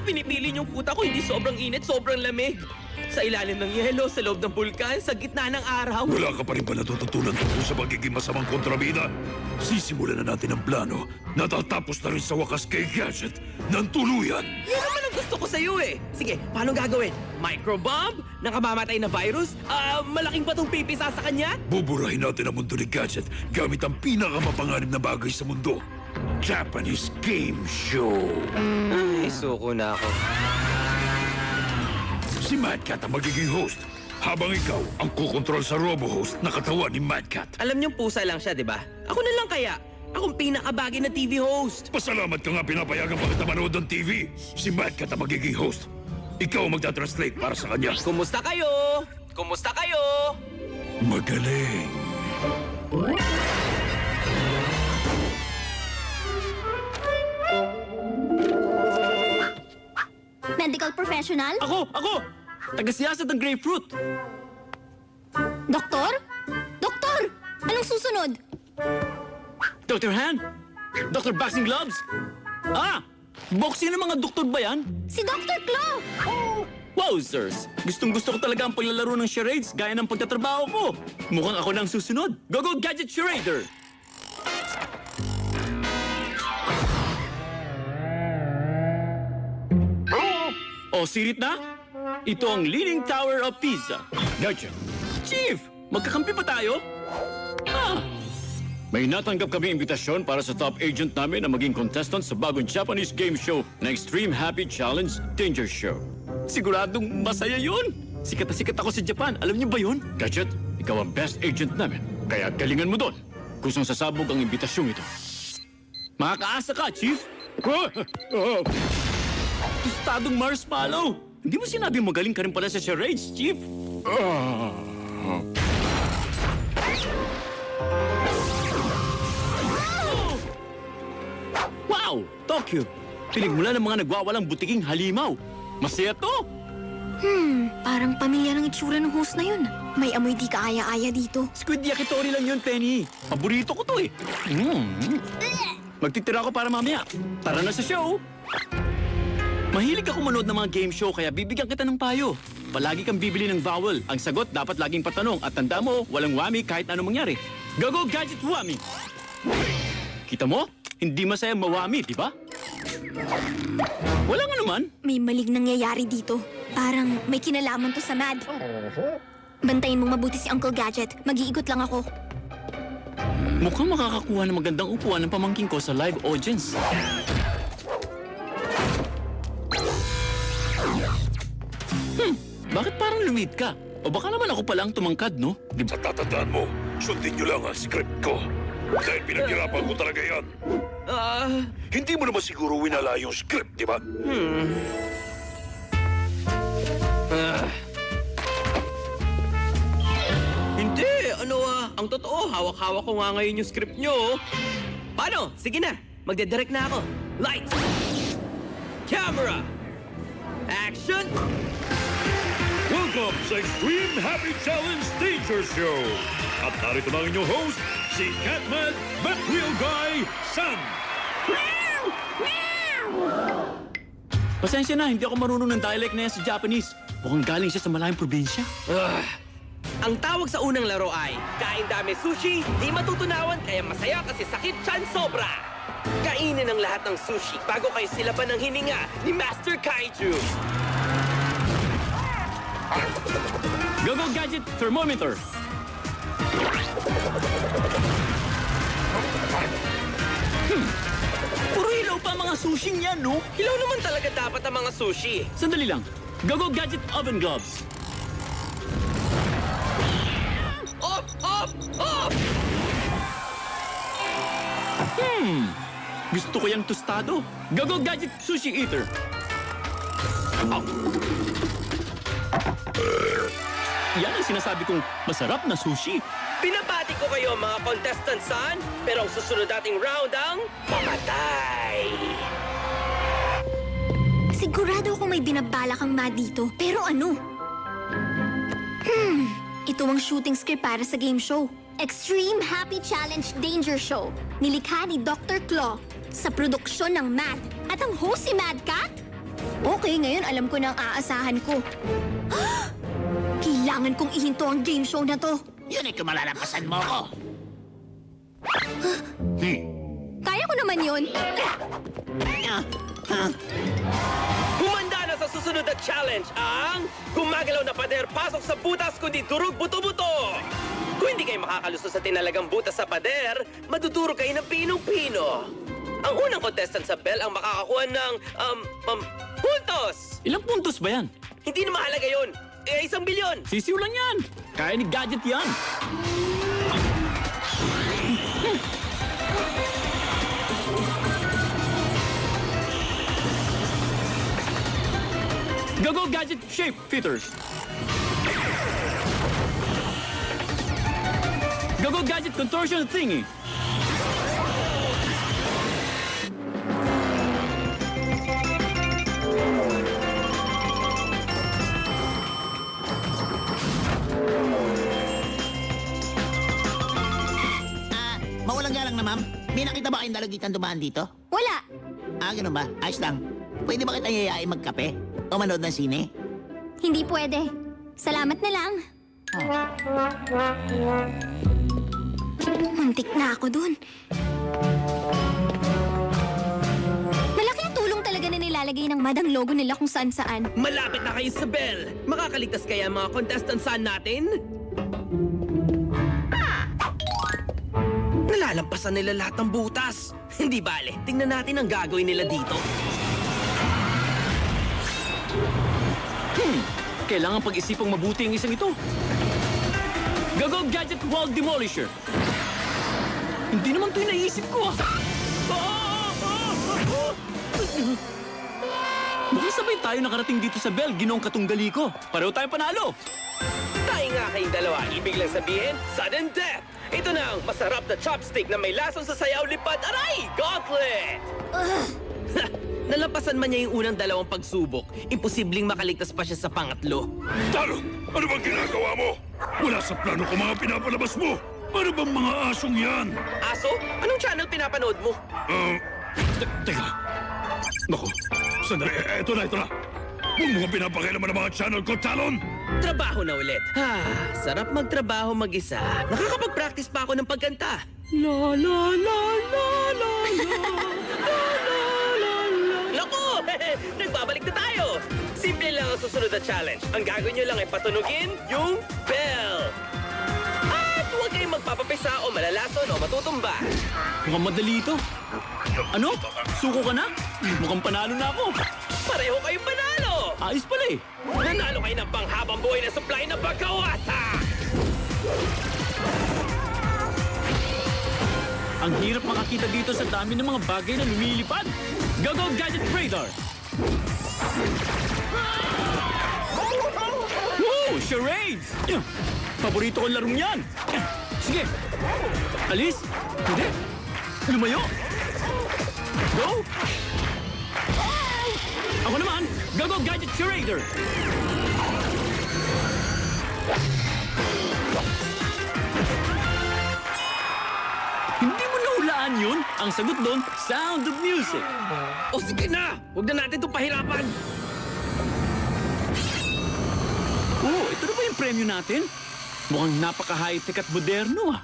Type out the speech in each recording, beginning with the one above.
pinipili niyong puta ko hindi sobrang init, sobrang lamig? Sa ilalim ng yelo, sa loob ng bulkan, sa gitna ng araw. Wala ka pa rin ba natututunan tungkol sa pagiging masamang kontrabida? Sisimulan na natin ang plano. Natatapos na rin sa wakas kay Gadget ng tuluyan. Yan naman ang gusto ko sa'yo eh. Sige, paano gagawin? Microbomb? Nakamamatay na virus? Malaking batong pipisa sa kanya? Buburahin natin ang mundo ni Gadget gamit ang pinakamapanganib na bagay sa mundo. Japanese Game Show. Ay, suko na ako. Si Mad Cat ang magiging host, habang ikaw ang kukontrol sa robo-host na katawan ni Mad Cat. Alam niyong pusa lang siya, di ba? Ako na lang kaya. Akong pinakabagay na TV host. Pasalamat ka nga pinapayagan pa kita manood ng TV. Si Mad Cat ang magiging host. Ikaw ang magta-translate para sa kanya. Kumusta kayo? Kumusta kayo? Magaling. Medical professional? Ako! Taga-siyasat ng grapefruit. Doktor? Doktor! Anong susunod? Dr. Han? Dr. Boxing Gloves? Boxing ng mga doktor ba yan? Si Dr. Claw! Wow, sirs! Gustong-gusto ko talaga ang paglalaro ng charades gaya ng pagtatrabaho ko. Mukhang ako na ang susunod. Go Gadget Charader! O, sirit na? Ito ang Leaning Tower of Pisa. Gadget. Chief! Magkakampi pa tayo? May natanggap kami imbitasyon para sa top agent namin na maging contestant sa bagong Japanese game show na Extreme Happy Challenge Danger Show. Siguradong masaya yun! Sikat na sikat ako sa Japan. Alam niyo ba yun? Gadget, ikaw ang best agent namin. Kaya galingan mo doon. Kusang sasabog ang imbitasyong ito. Makakaasa ka, Chief! Tostadong marshmallow! Hindi mo sinabing magaling ka rin pala sa charades, Chief? Wow! Tokyo! Pinagmula ng mga nagwawalang butiking halimaw. Masaya to! Parang pamilya ng itsura ng host na yun. May amoy di kaaya-aya dito. Squid yakitori lang yun, Penny. Paborito ko to eh. Magtitira ako para mamaya. Tara na sa show! Mahilig ako manood ng mga game show kaya bibigyan kita ng payo. Palagi kang bibili ng vowel. Ang sagot dapat laging patanong at tanda mo, walang wami kahit anong mangyari. Go Gadget Wami! Kita mo? Hindi masaya mawami, di ba? Wala nga naman. May malig nangyayari dito. Parang may kinalaman to sa Mad. Bantayin mong mabuti si Uncle Gadget. Mag-iikot lang ako. Mukhang makakakuha ng magandang upuan ng pamangkin ko sa live audience. Bakit parang lumid ka? O baka naman ako palang tumangkad, no? Di ba? Sa tatandaan mo, sundin niyo lang ang script ko. Dahil pinaghirapan ko talaga yan. Hindi mo naman siguro winala yung script, di ba? Hindi, ang totoo, hawak-hawak ko nga ngayon yung script nyo. Paano? Sige na, magdedirect na ako. Lights! Camera! Action! Welcome sa Extreme Happy Challenge Danger Show! At narito na ang inyong host, si Catman Batwheel Guy Sam! Pasensya na, hindi ako marunong ng dialect na yan sa Japanese. Mukhang galing siya sa malayong probinsya. Ang tawag sa unang laro ay, kain dami sushi, di matutunawan kaya masaya kasi sakit tiyan sobra. Kainin ang lahat ng sushi bago kayo silaban ng hininga ni Master Kaiju. Go Gadget Thermometer! Puro ilaw pa ang mga sushi niyan, no? Hilaw naman talaga dapat ang mga sushi. Sandali lang. Go Gadget Oven Gloves! Off! Off! Off! Gusto ko yung tostado. Go Gadget Sushi Eater! Yan ang sinasabi kong masarap na sushi. Pinabati ko kayo mga contestants, son. Pero ang susunod nating round ang mamatay. Sigurado akong may binabala kang Mad dito. Pero ano? Ito ang shooting script para sa game show. Extreme Happy Challenge Danger Show. Nilikha ni Dr. Claw sa produksyon ng Mad. At ang host si Mad Cat? Okay, ngayon alam ko na ang aasahan ko. Kailangan kong ihinto ang game show na to. Yun ay kung malalampasan mo ko. Kaya ko naman yun. Humanda na sa susunod na challenge ang gumagalaw na pader pasok sa butas kundi durog buto-buto. Kung hindi kayo makakalusot sa tinalagang butas sa pader, madudurog kayo ng pinong-pino. Ang unang contestant sa bell ang makakakuha ng, puntos! Ilang puntos ba yan? Hindi na mahalaga yun. 1 bilyon! Sisiw lang yan. Kaya ni Gadget yan. Go Gadget Shape Fitters. Go Gadget Contortion Thingy. Mawalang galang na, ma'am. May nakita ba kayong dalagitan dumaan dito? Wala. Ganun ba? Ayos lang. Pwede ba kita yayain magkape? O manood ng sine? Hindi pwede. Salamat na lang. Muntik na ako dun. Malaki ang tulong talaga na nilalagay ng madang logo nila kung saan-saan. Malapit na kayo sa bell. Makakaligtas kaya ang mga contestants natin? Nalalampasan nila lahat ng butas. Hindi bale, tingnan natin ang gagawin nila dito. Kailangan pag-isipang mabuti ang isang ito. Go Gadget Wall Demolisher. Hindi naman ito yung naisip ko. Baka sabay tayo nakarating dito sa bell, ginoong katunggali ko. Pareho tayo panalo. Tayo nga kayong dalawa, ibig lang sabihin, sudden death. Ito na ang masarap na chopstick na may lason sa sayaw lipad. Aray! Gauntlet! Nalampasan man niya yung unang dalawang pagsubok, imposibleng makaligtas pa siya sa pangatlo. Talon! Ano bang ginagawa mo? Wala sa plano ko mga pinapalabas mo! Ano bang mga asong yan? Aso, anong channel pinapanood mo? Teka. Naku, sandali. Ito na. Huwag mo nga pinapakialaman ng mga channel ko, Talon! Trabaho na ulit. Sarap magtrabaho mag-isa. Nakakapag-practice pa ako ng pagkanta. La la la la la la. Naku! Nagbabalik na tayo! Simple lang ang susunod na challenge. Ang gagawin nyo lang ay patunugin yung bell. At huwag kayong magpapapisa o malalason o matutumba. Mukhang madali ito. Ano? Suko ka na? Mukhang panalo na ako. Pareho kayong panalo! Ayos pala eh. Nanalo kayo ng panghabang buhay na supply ng pagkawasa! Ang hirap makakita dito sa dami ng mga bagay na lumilipad. Go Gadget Radar! Woo! Charades! Paborito kong larong yan! Sige! Alis! Hindi! Lumayo! Go! Ako naman! Go Gadget Curator! Hindi mo nahulaan yun? Ang sagot doon, Sound of Music. O sige na! Huwag na natin itong pahirapan! Ito na ba yung premyo natin? Mukhang napaka-high-tech at moderno ah.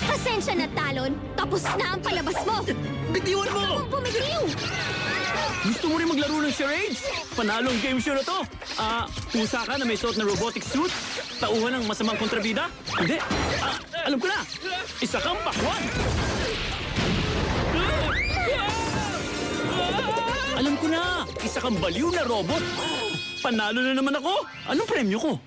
Pasensya na, Talon. Tapos na ang palabas mo. Bitiwan mo! Huwag bumitiw. Gusto mo rin maglaro ng charades? Panalo ang game show na to. Pusa ka na may suot na robotic suit? Tauhan ng masamang kontrabida? Hindi. Alam ko na. Isa kang pakwan. Alam ko na. Isa kang baliw na robot. Panalo na naman ako. Anong premyo ko?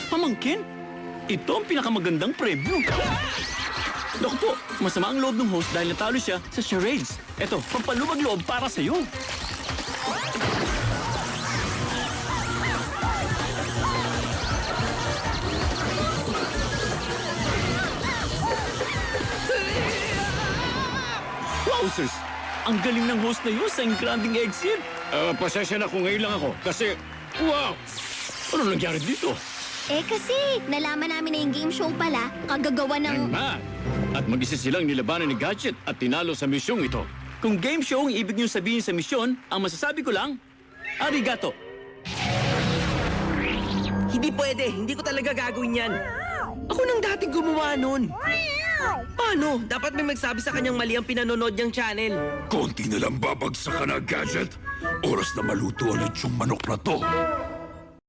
Pamangkin? Ito ang pinakamagandang premyo. Naku po, masama ang loob ng host dahil natalo siya sa charades. Eto, pampalubag loob para sa'yo. Wowzers! Ang galing ng host na yun sa Engranding Exit. Pasensya na kung ngayon lang ako kasi, wow! Ano nangyari dito? Kasi nalaman namin na yung game show pala, kagagawa ng... Man! At mag-isa silang nilabanan ni Gadget at tinalo sa misyong ito. Kung game show ang ibig niyong sabihin sa misyon, ang masasabi ko lang, arigato. Hindi pwede. Hindi ko talaga gagawin yan. Ako nang dati gumawa nun. Paano? Dapat may magsabi sa kanyang mali ang pinanonood niyang channel. Konti na lang babagsak ka na, Gadget. Oras na maluto ang lechong manok na to.